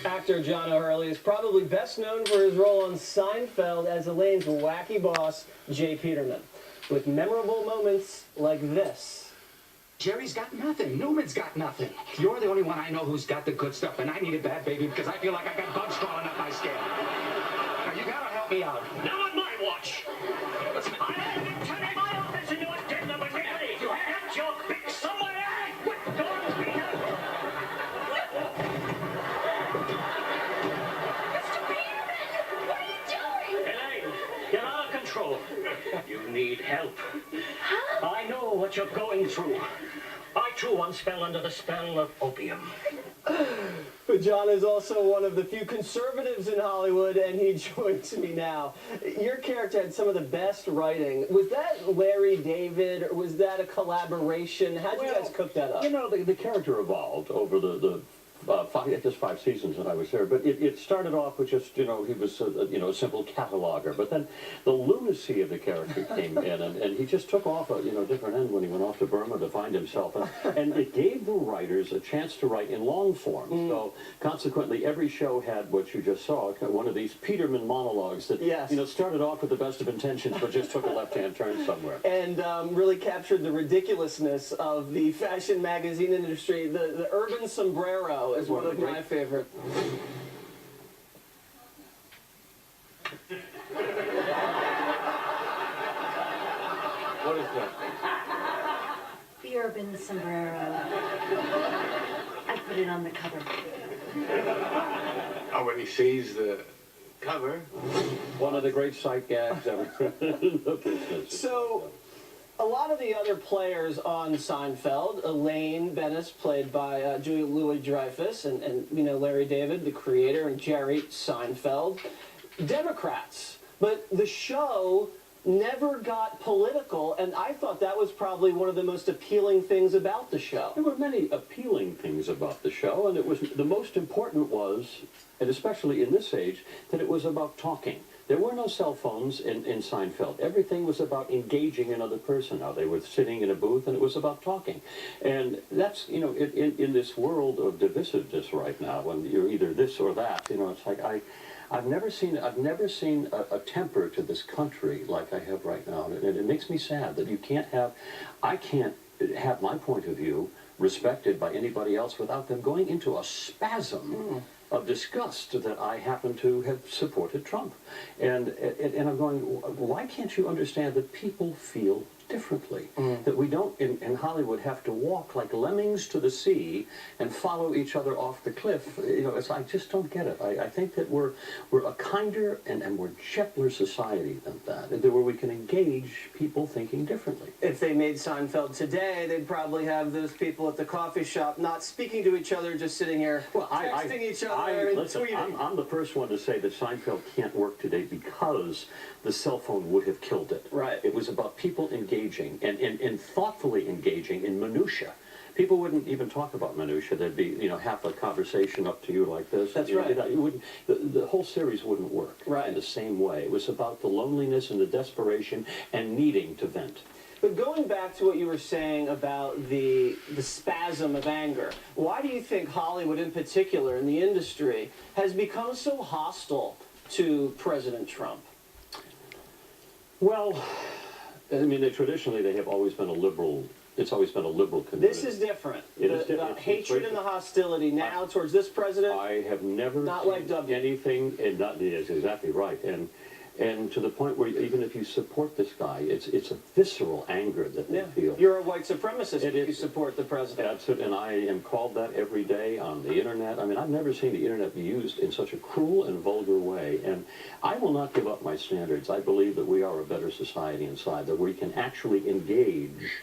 Actor John O'Hurley is probably best known for his role on Seinfeld as Elaine's wacky boss, J. Peterman, with memorable moments like this. Jerry's got nothing. Newman's got nothing. You're the only one I know who's got the good stuff, and I need it bad, baby, because I feel like I got bugs crawling up my skin. Now, you gotta help me out. Not on my watch. Listen, I have to take my office and you are getting them immediately. You have your fix somewhere. What dogs we have? Mr. Peterman, what are you doing? Elaine, you're out of control. You need help. Huh? I know what you're going through. I, too, once fell under the spell of opium. But John is also one of the few conservatives in Hollywood, and he joins me now. Your character had some of the best writing. Was that Larry David, or was that a collaboration? How'd you guys cook that up? You know, the character evolved over the just 5 seasons that I was there, but it started off with just, you know, he was, a simple cataloger, but then the lunacy of the character came in, and he just took off a, different end when he went off to Burma to find himself, and it gave the writers a chance to write in long form, so consequently every show had what you just saw, one of these Peterman monologues that, started off with the best of intentions, but just took a left-hand turn somewhere. And really captured the ridiculousness of the fashion magazine industry. The urban sombrero is one of my favorite. What is that? The urban sombrero. I put it on the cover. Oh, when he sees the cover. One of the great sight gags ever. So, a lot of the other players on Seinfeld, Elaine Bennis, played by Julia Louis-Dreyfus, and Larry David, the creator, and Jerry Seinfeld, Democrats. But the show never got political, and I thought that was probably one of the most appealing things about the show. There were many appealing things about the show, and the most important was, and especially in this age, that it was about talking. There were no cell phones in Seinfeld. Everything was about engaging another person. Now, they were sitting in a booth, and it was about talking. And that's, in this world of divisiveness right now, when you're either this or that, it's like I've never seen a temper to this country like I have right now. And it makes me sad that I can't have my point of view respected by anybody else without them going into a spasm of disgust that I happen to have supported Trump. And I'm going, why can't you understand that people feel differently? That we don't, in Hollywood, have to walk like lemmings to the sea and follow each other off the cliff. I just don't get it. I think that we're a kinder and we're gentler society than that, where we can engage people thinking differently. If they made Seinfeld today, they'd probably have those people at the coffee shop not speaking to each other, just sitting here texting each other and tweeting. I'm the first one to say that Seinfeld can't work today because the cell phone would have killed it. Right. It was about people engaging and thoughtfully engaging in minutia. People wouldn't even talk about minutia. There'd be, half a conversation up to you like this. That's right. The whole series wouldn't work in the same way. It was about the loneliness and the desperation and needing to vent. But going back to what you were saying about the spasm of anger, why do you think Hollywood in particular, in the industry, has become so hostile to President Trump? Well, I mean, traditionally they have always been a liberal. It's always been a liberal community. This is different. The hatred and the hostility now towards this president. I have never seen anything, and that's exactly right. And to the point where even if you support this guy, it's a visceral anger that they feel. You're a white supremacist if you support the president. That's it, and I am called that every day on the internet. I mean, I've never seen the internet be used in such a cruel and vulgar way, and I will not give up my standards. I believe that we are a better society inside, that we can actually engage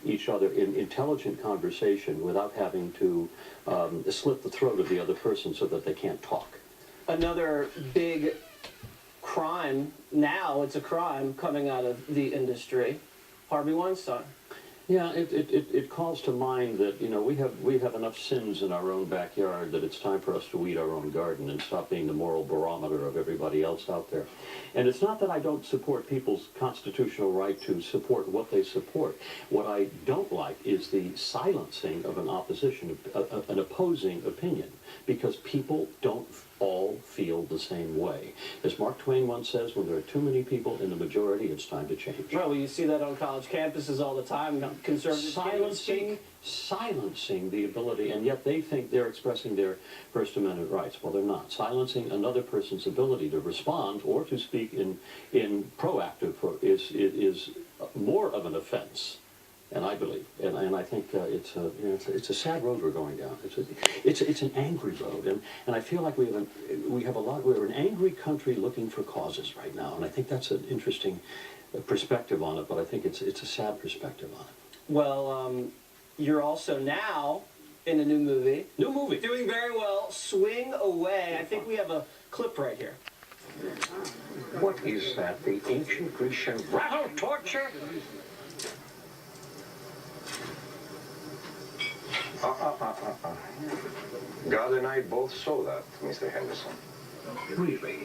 each other in intelligent conversation without having to slit the throat of the other person so that they can't talk. Another big crime, now it's a crime coming out of the industry, Harvey Weinstein. Yeah, it calls to mind that, we have enough sins in our own backyard that it's time for us to weed our own garden and stop being the moral barometer of everybody else out there. And it's not that I don't support people's constitutional right to support what they support. What I don't like is the silencing of an opposition, an opposing opinion. because people don't all feel the same way. As Mark Twain once says, when there are too many people in the majority, it's time to change. Well, you see that on college campuses all the time. Conservatives Silencing the ability, and yet they think they're expressing their First Amendment rights. Well, they're not. Silencing another person's ability to respond or to speak in proactive is more of an offense. And I believe, and I think it's a sad road we're going down. It's an angry road, and I feel like we're an angry country looking for causes right now, and I think that's an interesting perspective on it. But I think it's a sad perspective on it. Well, you're also now in a new movie. New movie. Doing very well. Swing Away. I think we have a clip right here. What is that? The ancient Grecian rattle torture? God and I both saw that, Mr. Henderson. Really?